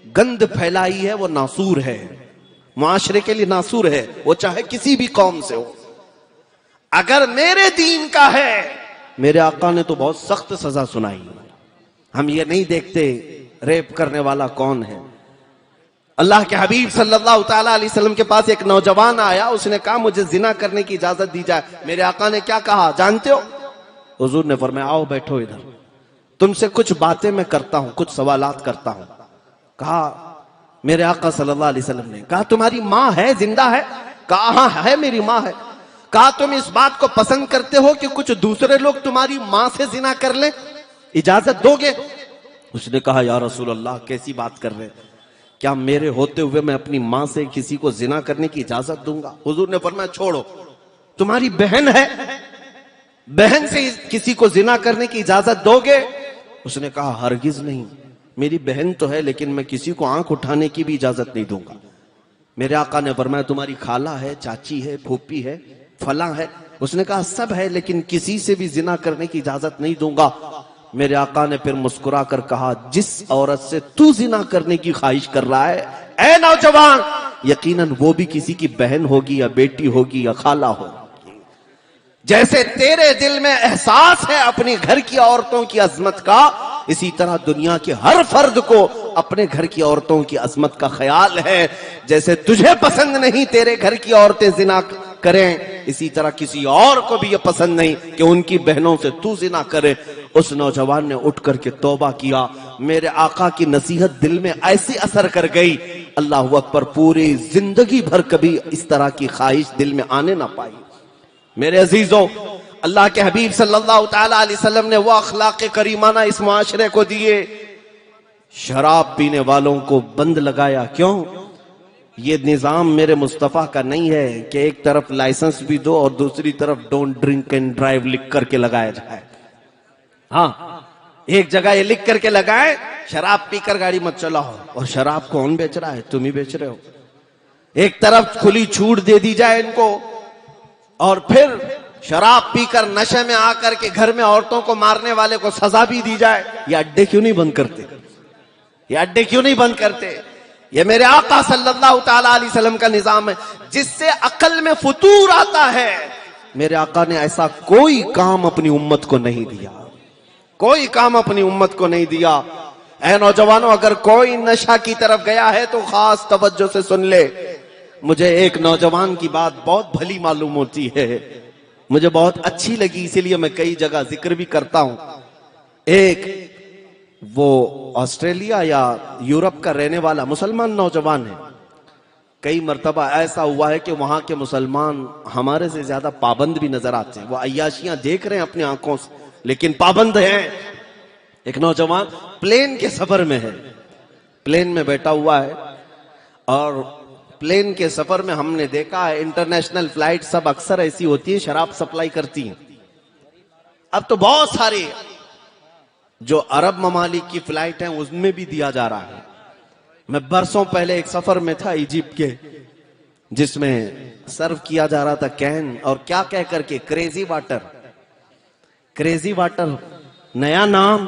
گند پھیلائی ہے وہ ناسور ہے، معاشرے کے لیے ناسور ہے، وہ چاہے کسی بھی قوم سے ہو۔ اگر میرے دین کا ہے، میرے آقا نے تو بہت سخت سزا سنائی۔ ہم یہ نہیں دیکھتے ریپ کرنے والا کون ہے۔ اللہ کے حبیب صلی اللہ تعالی علیہ وسلم کے پاس ایک نوجوان آیا، اس نے کہا مجھے زنا کرنے کی اجازت دی جائے۔ میرے آقا نے کیا کہا جانتے ہو؟ حضور نے فرمایا آؤ بیٹھو ادھر، تم سے کچھ باتیں میں کرتا ہوں، کچھ سوالات کرتا ہوں۔ کہا میرے آقا صلی اللہ علیہ وسلم نے کہا تمہاری ماں ہے، زندہ ہے؟ کہا ہاں ہے، میری ماں ہے۔ کہا تم اس بات کو پسند کرتے ہو کہ کچھ دوسرے لوگ تمہاری ماں سے زنا کر لیں؟ اجازت دو گے؟ اس نے کہا یا رسول اللہ کیسی بات کر رہے، کیا میرے ہوتے ہوئے میں اپنی ماں سے کسی کو زنا کرنے کی اجازت دوں گا؟ حضور نے فرمایا چھوڑو، تمہاری بہن ہے، بہن سے کسی کو زنا کرنے کی اجازت دو گے؟ اس نے کہا ہرگز نہیں، میری بہن تو ہے لیکن میں کسی کو آنکھ اٹھانے کی بھی اجازت نہیں دوں گا۔ میرے آقا نے فرمایا تمہاری خالہ ہے، چاچی ہے، پھوپھی ہے، فلاں ہے؟ اس نے کہا سب ہے لیکن کسی سے بھی زنا کرنے کی اجازت نہیں دوں گا۔ میرے آقا نے پھر مسکرا کر کہا جس عورت سے تو زنا کرنے کی خواہش کر رہا ہے اے نوجوان، یقیناً وہ بھی کسی کی بہن ہوگی یا بیٹی ہوگی یا خالہ ہوگی۔ جیسے تیرے دل میں احساس ہے اپنی گھر کی عورتوں کی عظمت کا، اسی طرح دنیا کے ہر فرد کو اپنے گھر کی عورتوں کی عظمت کا خیال ہے۔ جیسے تجھے پسند نہیں تیرے گھر کی عورتیں زنا کریں، اسی طرح کسی اور کو بھی یہ پسند نہیں کہ ان کی بہنوں سے تو زنا کرے۔ اس نوجوان نے اٹھ کر کے توبہ کیا۔ میرے آقا کی نصیحت دل میں ایسی اثر کر گئی، اللہ اکبر، پوری زندگی بھر کبھی اس طرح کی خواہش دل میں آنے نہ پائی۔ میرے عزیزوں، اللہ کے حبیب صلی اللہ تعالی علیہ وسلم نے وہ اخلاق کریمانہ اس معاشرے کو دیے۔ شراب پینے والوں کو بند لگایا، کیوں؟ یہ نظام میرے مصطفیٰ کا نہیں ہے کہ ایک طرف لائسنس بھی دو اور دوسری طرف ڈونٹ ڈرنک اینڈ ڈرائیو لکھ کر کے لگایا جائے۔ ہاں، ایک جگہ یہ لکھ کر کے لگائے شراب پی کر گاڑی مت چلاؤ، اور شراب کون بیچ رہا ہے؟ تم ہی بیچ رہے ہو۔ ایک طرف کھلی چھوٹ دے دی جائے ان کو، اور پھر شراب پی کر نشے میں آ کر کے گھر میں عورتوں کو مارنے والے کو سزا بھی دی جائے۔ یہ اڈے کیوں نہیں بند کرتے؟ یہ اڈے کیوں نہیں بند کرتے؟ یہ میرے آقا صلی اللہ تعالی علیہ وسلم کا نظام ہے جس سے عقل میں فطور آتا ہے۔ میرے آقا نے ایسا کوئی کام اپنی امت کو نہیں دیا، کوئی کام اپنی امت کو نہیں دیا۔ اے نوجوانوں، اگر کوئی نشہ کی طرف گیا ہے تو خاص توجہ سے سن لے۔ مجھے ایک نوجوان کی بات بہت بھلی معلوم ہوتی ہے، مجھے بہت اچھی لگی، اسی لیے میں کئی جگہ ذکر بھی کرتا ہوں۔ ایک وہ آسٹریلیا یا یورپ کا رہنے والا مسلمان نوجوان ہے۔ کئی مرتبہ ایسا ہوا ہے کہ وہاں کے مسلمان ہمارے سے زیادہ پابند بھی نظر آتے ہیں۔ وہ عیاشیاں دیکھ رہے ہیں اپنی آنکھوں سے لیکن پابند ہیں۔ ایک نوجوان پلین کے سفر میں ہے، پلین میں بیٹھا ہوا ہے، اور پلین کے سفر میں ہم نے دیکھا ہے انٹرنیشنل فلائٹ سب اکثر ایسی ہوتی ہیں شراب سپلائی کرتی ہیں۔ اب تو بہت ساری جو عرب ممالک کی فلائٹ ہیں اس میں بھی دیا جا رہا ہے۔ میں برسوں پہلے ایک سفر میں تھا ایجپٹ کے، جس میں سرو کیا جا رہا تھا کین، اور کیا کہہ کر کے کریزی واٹر، کریزی واٹر نیا نام۔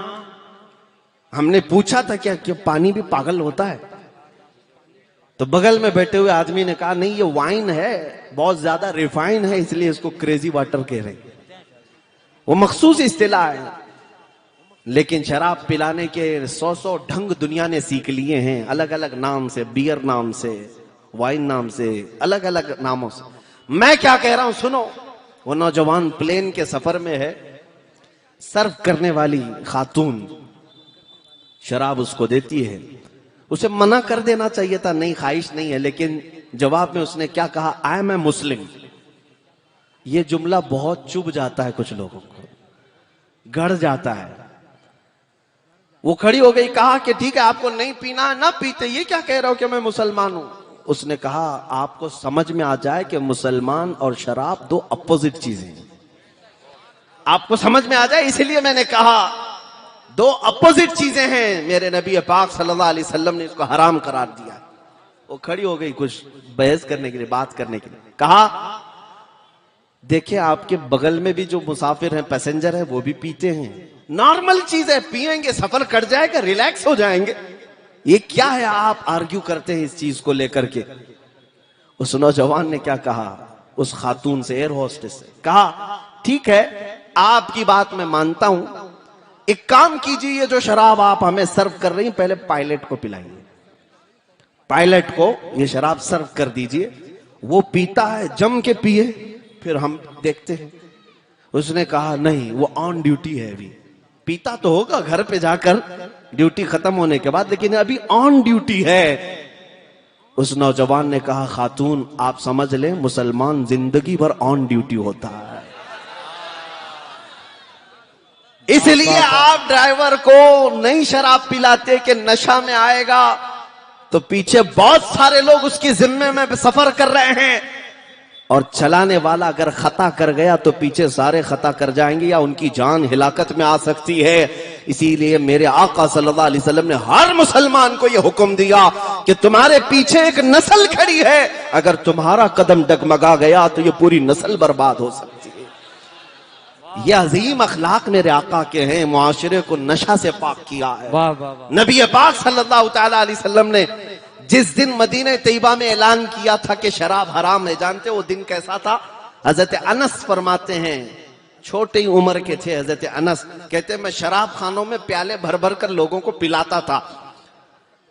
ہم نے پوچھا تھا کیا کہ پانی بھی پاگل ہوتا ہے؟ تو بغل میں بیٹھے ہوئے آدمی نے کہا نہیں یہ وائن ہے، بہت زیادہ ریفائن ہے، اس لیے اس کو کریزی واٹر کہہ رہے ہیں۔ وہ مخصوص اصطلاح ہے، لیکن شراب پلانے کے 100 ڈھنگ دنیا نے سیکھ لیے ہیں، الگ الگ نام سے، بیئر نام سے، وائن نام سے، الگ الگ ناموں سے۔ میں کیا کہہ رہا ہوں سنو۔ وہ نوجوان پلین کے سفر میں ہے، سرو کرنے والی خاتون شراب اس کو دیتی ہے، اسے منع کر دینا چاہیے تھا، نہیں خواہش نہیں ہے، لیکن جواب میں اس نے کیا کہا، آئی ایم اے مسلم۔ یہ جملہ بہت چبھ جاتا ہے کچھ لوگوں کو، گڑ جاتا ہے۔ وہ کھڑی ہو گئی، کہا کہ ٹھیک ہے آپ کو نہیں پینا نہ پیتے، یہ کیا کہہ رہا ہو کہ میں مسلمان ہوں؟ اس نے کہا آپ کو سمجھ میں آ جائے کہ مسلمان اور شراب دو اپوزٹ چیزیں ہیں، آپ کو سمجھ میں آ جائے، اسی لیے میں نے کہا دو اپوزٹ چیزیں ہیں۔ میرے نبی پاک صلی اللہ علیہ وسلم نے اس کو حرام قرار دیا۔ وہ کھڑی ہو گئی کچھ بحث کرنے کے لیے، بات کرنے کے لیے، کہا دیکھیں آپ کے بغل میں بھی جو مسافر ہیں، پیسنجر ہیں، وہ بھی پیتے ہیں، نارمل چیز ہے، پیئیں گے سفر کٹ جائے گا، ریلیکس ہو جائیں گے، یہ کیا ہے آپ آرگیو کرتے ہیں اس چیز کو لے کر کے؟ اس نوجوان نے کیا کہا اس خاتون سے، ایئر ہوسٹس سے، کہا ٹھیک ہے آپ کی بات میں مانتا ہوں، ایک کام کیجئے، یہ جو شراب آپ ہمیں سرو کر رہی ہیں پہلے پائلٹ کو پلائیے، پائلٹ کو یہ شراب سرو کر دیجئے، وہ پیتا ہے جم کے پیے، پھر ہم دیکھتے ہیں۔ اس نے کہا نہیں، وہ آن ڈیوٹی ہے، ابھی پیتا تو ہوگا گھر پہ جا کر ڈیوٹی ختم ہونے کے بعد، لیکن ابھی آن ڈیوٹی ہے۔ اس نوجوان نے کہا خاتون آپ سمجھ لیں مسلمان زندگی بھر آن ڈیوٹی ہوتا ہے، اس لیے آپ ڈرائیور کو نہیں شراب پلاتے کہ نشہ میں آئے گا تو پیچھے بہت سارے لوگ اس کی ذمے میں سفر کر رہے ہیں، اور چلانے والا اگر خطا کر گیا تو پیچھے سارے خطا کر جائیں گے یا ان کی جان ہلاکت میں آ سکتی ہے۔ اسی لیے میرے آقا صلی اللہ علیہ وسلم نے ہر مسلمان کو یہ حکم دیا کہ تمہارے پیچھے ایک نسل کھڑی ہے، اگر تمہارا قدم ڈگمگا گیا تو یہ پوری نسل برباد ہو سکتی ہے۔ یہ عظیم اخلاق میرے آقا کے ہیں، معاشرے کو نشہ سے پاک کیا ہے۔ نبی پاک صلی اللہ تعالی علیہ وسلم نے جس دن مدینہ طیبہ میں اعلان کیا تھا کہ شراب حرام ہے، جانتے وہ دن کیسا تھا؟ حضرت انس فرماتے ہیں، چھوٹی عمر کے تھے حضرت انس، کہتے ہیں میں شراب خانوں میں پیالے بھر بھر کر لوگوں کو پلاتا تھا۔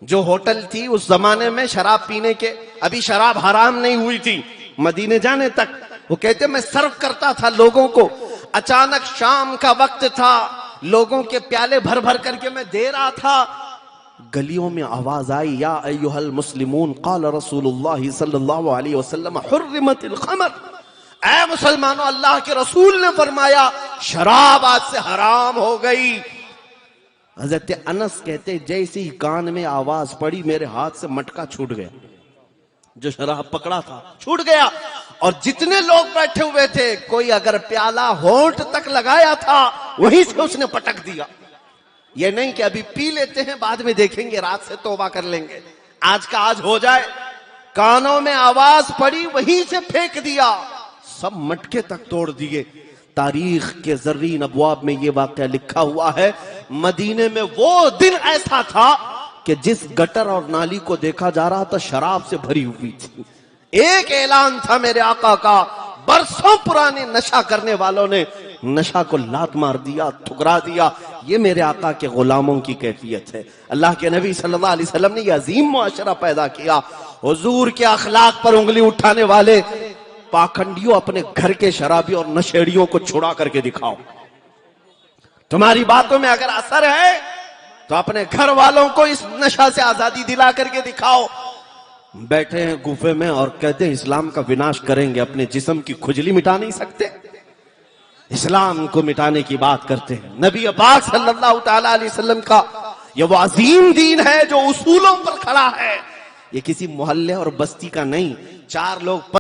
جو ہوٹل تھی اس زمانے میں شراب پینے کے، ابھی شراب حرام نہیں ہوئی تھی مدینے جانے تک، وہ کہتے ہیں میں سرو کرتا تھا لوگوں کو، اچانک شام کا وقت تھا، لوگوں کے پیالے بھر بھر کر کے میں دے رہا تھا، گلیوں میں آواز آئی یا ایھا المسلمون قال رسول اللہ صلی اللہ علیہ وسلم حرمت الخمر، اے مسلمانوں اللہ کے رسول نے فرمایا شراب آج سے حرام ہو گئی۔ حضرت انس کہتے جیسی ہی کان میں آواز پڑی میرے ہاتھ سے مٹکا چھوٹ گیا، جو شراب پکڑا تھا چھوٹ گیا، اور جتنے لوگ بیٹھے ہوئے تھے کوئی اگر پیالہ ہونٹ تک لگایا تھا وہیں سے اس نے پٹک دیا۔ یہ نہیں کہ ابھی پی لیتے ہیں بعد میں دیکھیں گے رات سے توبہ کر لیں گے، آج کا آج ہو جائے، کانوں میں آواز پڑی وہیں سے پھینک دیا، سب مٹکے تک توڑ دیے۔ تاریخ کے زرین ابواب میں یہ واقعہ لکھا ہوا ہے، مدینے میں وہ دن ایسا تھا کہ جس گٹر اور نالی کو دیکھا جا رہا تھا شراب سے بھری ہوئی تھی۔ ایک اعلان تھا میرے آقا کا، برسوں پرانے نشہ کرنے والوں نے نشہ کو لات مار دیا، ٹھکرا دیا۔ یہ میرے آقا کے غلاموں کی کیفیت ہے۔ اللہ کے نبی صلی اللہ علیہ وسلم نے یہ عظیم معاشرہ پیدا کیا۔ حضور کے اخلاق پر انگلی اٹھانے والے پاکھنڈیوں، اپنے گھر کے شرابی اور نشیڑیوں کو چھڑا کر کے دکھاؤ۔ تمہاری باتوں میں اگر اثر ہے تو اپنے گھر والوں کو اس نشہ سے آزادی دلا کر کے دکھاؤ۔ بیٹھے ہیں گوفے میں اور کہتے ہیں اسلام کا وناش کریں گے، اپنے جسم کی کھجلی مٹا نہیں سکتے، اسلام کو مٹانے کی بات کرتے ہیں۔ نبی پاک صلی اللہ تعالی علیہ وسلم کا یہ وہ عظیم دین ہے جو اصولوں پر کھڑا ہے، یہ کسی محلے اور بستی کا نہیں۔ چار لوگ